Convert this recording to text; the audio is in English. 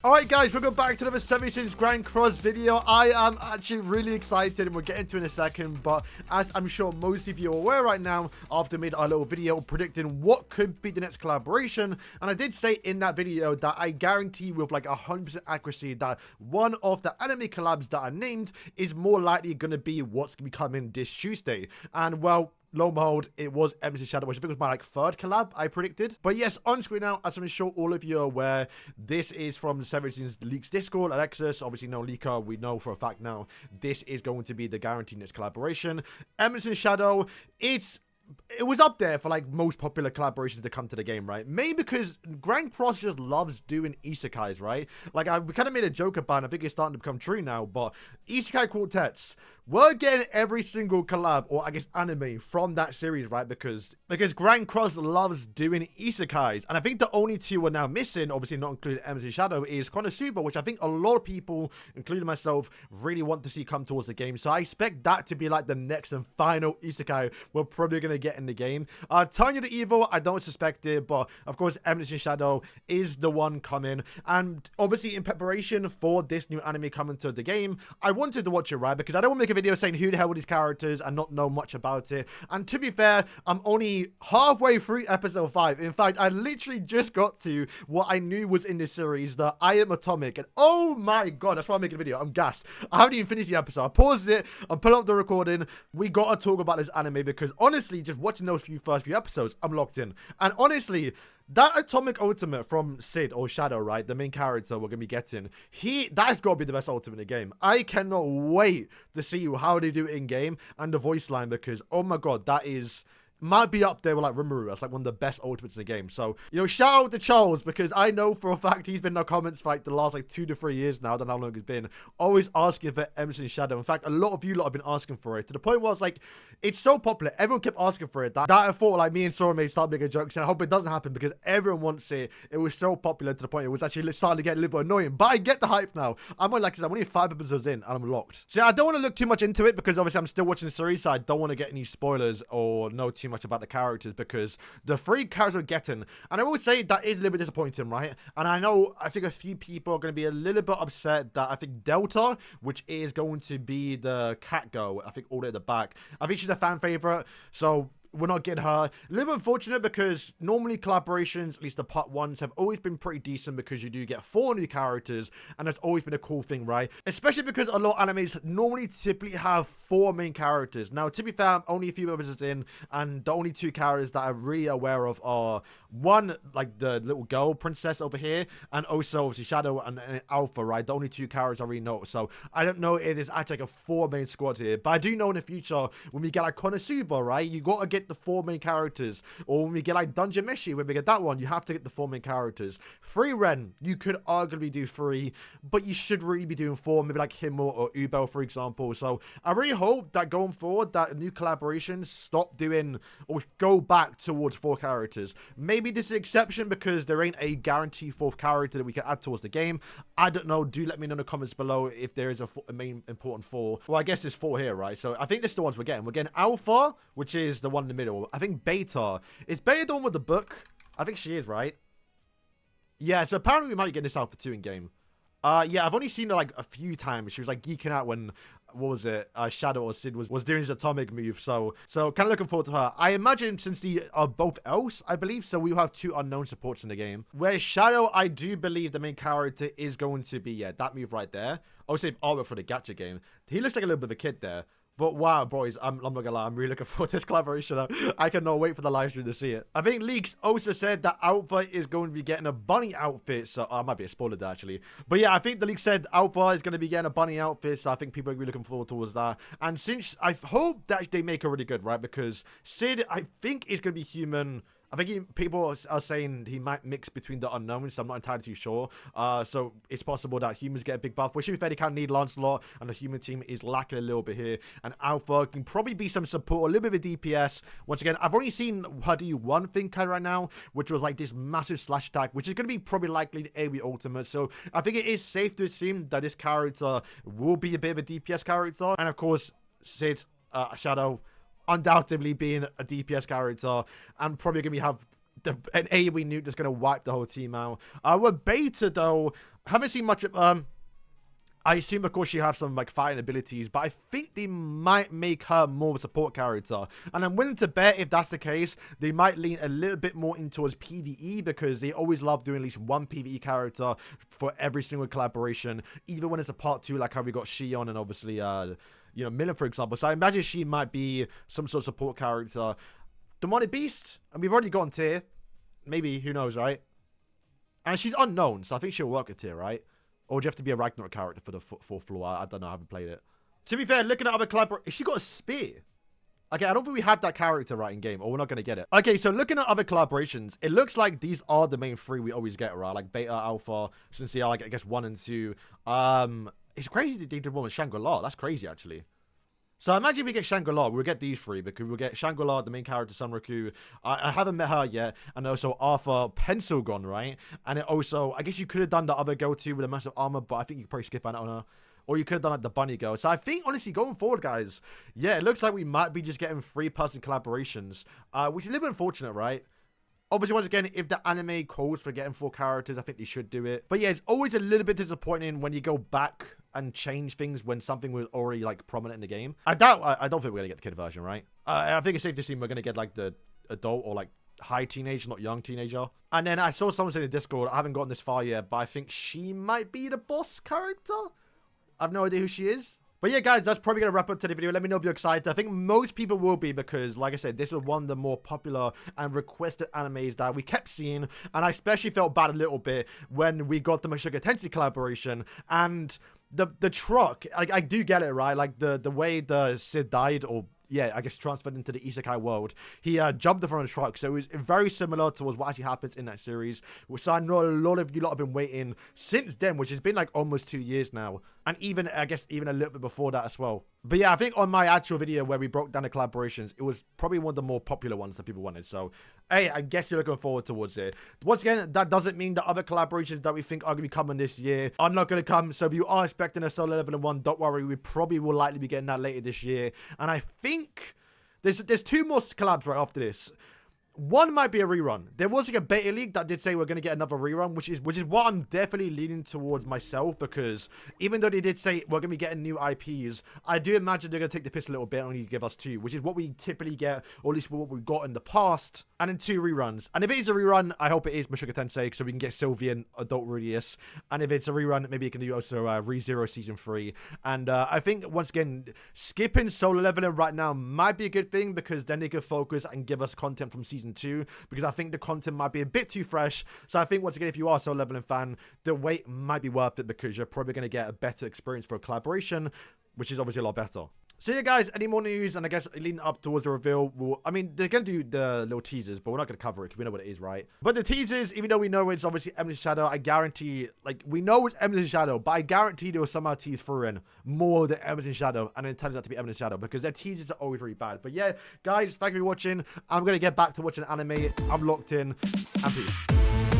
Alright guys, welcome back to another 76 Grand Cross video. I am actually really excited and we'll get into it in a second, but as I'm sure most of you are aware right now, after I made a little video predicting what could be the next collaboration, and I did say in that video that I guarantee with like 100% accuracy that one of the anime collabs that I named is more likely going to be what's going to be coming this Tuesday. And well, lo and behold, it was Eminence Shadow, which I think was my third collab I predicted. But yes, on screen now, as I'm sure all of you are aware, this is from the 76 Leaks Discord. Alexis, obviously no leaker, we know for a fact now this is going to be the guaranteed next collaboration. Eminence Shadow, it was up there for like most popular collaborations to come to the game, right? Mainly because Grand Cross just loves doing isekais, right? Like we kind of made a joke about it, I think it's starting to become true now, but isekai quartets, we're getting every single collab, or I guess anime, from that series, right? Because Grand Cross loves doing isekais, and I think the only two we're now missing, obviously not including Eminence Shadow, is Konosuba, which I think a lot of people, including myself, really want to see come towards the game. So I expect that to be like the next and final isekai we're probably going to get in the game. Tanya the Evil, I don't suspect it, but of course Eminence Shadow is the one coming, and obviously in preparation for this new anime coming to the game, I wanted to watch it, right? Because I don't want to make a video saying who the hell are these characters and not know much about it. And to be fair, I'm only halfway through episode 5. In fact, I literally just got to what I knew was in this series, the I Am Atomic, and oh my god, that's why I'm making a video. I'm gassed. I haven't even finished the episode. I paused it, I'm pulling up the recording. We gotta talk about this anime because honestly, just watching those first few episodes, I'm locked in. And honestly, that Atomic Ultimate from Sid, or Shadow, right, the main character we're going to be getting, that's got to be the best ultimate in the game. I cannot wait to see how they do it in game and the voice line, because oh my god, that might be up there with like Rimuru. That's like one of the best ultimates in the game. So, you know, shout out to Charles, because I know for a fact he's been in our comments for like the last like 2 to 3 years now. I don't know how long it's been. Always asking for Eminence Shadow. In fact, a lot of you lot have been asking for it, to the point where it's like, it's so popular. Everyone kept asking for it that I thought like me and Sora may start making jokes, and I hope it doesn't happen because everyone wants it. It was so popular to the point it was actually starting to get a little bit annoying. But I get the hype now. I'm only, like I said, I'm only 5 episodes in and I'm locked. So yeah, I don't want to look too much into it because obviously I'm still watching the series, so I don't want to get any spoilers or know too much about the characters, because the 3 characters we're getting, and I will say that is a little bit disappointing, right? And I think a few people are going to be a little bit upset that I think Delta, which is going to be the cat girl, I think all the way at the back, I think she's a fan favorite, so we're not getting her. A little bit unfortunate because normally collaborations, at least the part 1s, have always been pretty decent because you do get 4 new characters, and that's always been a cool thing, right? Especially because a lot of animes normally typically have 4 main characters. Now, to be fair, I'm only a few episodes in, and the only 2 characters that I'm really aware of are one, like the little girl princess over here, and also obviously Shadow and Alpha, right? The only 2 characters I really know. So I don't know if there's actually like a 4 main squad here, but I do know in the future when we get like Konosuba, right? You gotta get the 4 main characters, or when we get like Dungeon Meshi, when we get that one, you have to get the 4 main characters. Free Ren, you could arguably do 3, but you should really be doing 4, maybe like him or Ubel, for example. So I really hope that going forward, that new collaborations stop doing or go back towards 4 characters. Maybe this is an exception because there ain't a guaranteed 4th character that we can add towards the game. I don't know. Do let me know in the comments below if there is a main important 4. Well, I guess there's 4 here, right? So I think this is the ones we're getting. We're getting Alpha, which is the one in the middle. I think Beta. Is Beta the one with the book? I think she is, right? Yeah, so apparently we might get this Alpha 2 in game. Yeah, I've only seen her like a few times. She was like geeking out when, what was it, Shadow or Sid was doing his atomic move. So kind of looking forward to her. I imagine since they are both elves, I believe, so we'll have 2 unknown supports in the game. Where Shadow, I do believe the main character is going to be, yeah, that move right there. Obviously, artwork for the gacha game. He looks like a little bit of a kid there. But wow, boys, I'm not gonna lie, I'm really looking forward to this collaboration. I cannot wait for the live stream to see it. I think Leaks also said that Alpha is going to be getting a bunny outfit, so I might be a spoiler there, actually. But yeah, I think the leak said Alpha is going to be getting a bunny outfit, so I think people are really looking forward towards that. And since I hope that they make her really good, right? Because Sid, I think, is going to be human. I think people are saying he might mix between the unknowns, so I'm not entirely too sure. So it's possible that humans get a big buff, which to be fair, they kind of need Lancelot, and the human team is lacking a little bit here. And Alpha can probably be some support, a little bit of a DPS. Once again, I've only seen her do one thing kind of right now, which was like this massive slash attack, which is going to be probably likely the AoE ultimate. So I think it is safe to assume that this character will be a bit of a DPS character. And of course, Sid, Shadow, undoubtedly being a DPS character, and probably going to have an AoE nuke that's going to wipe the whole team out. With Beta, though, haven't seen much of... I assume, of course, she has some, like, fighting abilities, but I think they might make her more of a support character. And I'm willing to bet if that's the case, they might lean a little bit more in towards PvE, because they always love doing at least one PvE character for every single collaboration, even when it's a part 2, like how we got Shion and obviously, you know, Millen, for example. So I imagine she might be some sort of support character. Demonic Beast, and we've already gotten tier. Maybe, who knows, right? And she's unknown, so I think she'll work a tier, right? Or do you have to be a Ragnarok character for the 4th floor? I don't know. I haven't played it. To be fair, looking at other collaborations... She got a spear. Okay, I don't think we have that character right in game, or we're not going to get it. Okay, so looking at other collaborations, it looks like these are the main 3 we always get, right? Like Beta, Alpha, Sincere, like, I guess 1 and 2. It's crazy that they did one with Shangri-La. That's crazy, actually. So I imagine if we get Shangri-La, we'll get these 3, because we'll get Shangri-La, the main character, Sunraku. I haven't met her yet. And also Arthur Pencilgon, right? And it also, I guess you could have done the other girl too with a massive armor, but I think you could probably skip out on her. Or you could have done like the bunny girl. So I think, honestly, going forward, guys, yeah, it looks like we might be just getting 3-person collaborations, which is a little bit unfortunate, right? Obviously, once again, if the anime calls for getting 4 characters, I think they should do it. But yeah, it's always a little bit disappointing when you go back and change things when something was already, like, prominent in the game. I don't think we're going to get the kid version, right? I think it's safe to assume we're going to get, like, the adult or, like, high teenager, not young teenager. And then I saw someone say in the Discord, I haven't gotten this far yet, but I think she might be the boss character. I have no idea who she is. But yeah, guys, that's probably going to wrap up today's video. Let me know if you're excited. I think most people will be, because, like I said, this was one of the more popular and requested animes that we kept seeing. And I especially felt bad a little bit when we got the Mushoku Tensei collaboration. And the truck, I do get it, right? Like, the way the Sid died, or... yeah, I guess transferred into the isekai world. He jumped in front of the truck, so it was very similar to what actually happens in that series. So I know a lot of you lot have been waiting since then, which has been like almost 2 years now. And even, I guess, even a little bit before that as well. But yeah, I think on my actual video where we broke down the collaborations, it was probably one of the more popular ones that people wanted. So, hey, I guess you're looking forward towards it. Once again, that doesn't mean that other collaborations that we think are going to be coming this year are not going to come. So if you are expecting a solo level 1, don't worry. We probably will likely be getting that later this year. And I think there's 2 more collabs right after this. One might be a rerun. There was like a beta leak that did say we're going to get another rerun, which is what I'm definitely leaning towards myself, because even though they did say we're going to be getting new IPs, I do imagine they're going to take the piss a little bit and only give us 2, which is what we typically get, or at least what we've got in the past, and then 2 reruns. And if it is a rerun, I hope it is Mushoku Tensei, so we can get Sylvian, Adult Rudius. And if it's a rerun, maybe you can do also ReZero Season 3. And I think, once again, skipping solo leveling right now might be a good thing, because then they can focus and give us content from Season 2, because I think the content might be a bit too fresh. So I think, once again, if you are a solo leveling fan, the wait might be worth it, because you're probably going to get a better experience for a collaboration, which is obviously a lot better. So yeah, guys, any more news? And I guess leading up towards the reveal, I mean, they're going to do the little teasers, but we're not going to cover it because we know what it is, right? But the teasers, even though we know it's obviously Eminence Shadow, I guarantee, like, we know it's Eminence Shadow, but I guarantee they will somehow tease through in more than Eminence Shadow, and it turns out to be Eminence Shadow, because their teasers are always really bad. But yeah, guys, thank you for watching. I'm going to get back to watching anime. I'm locked in, and peace.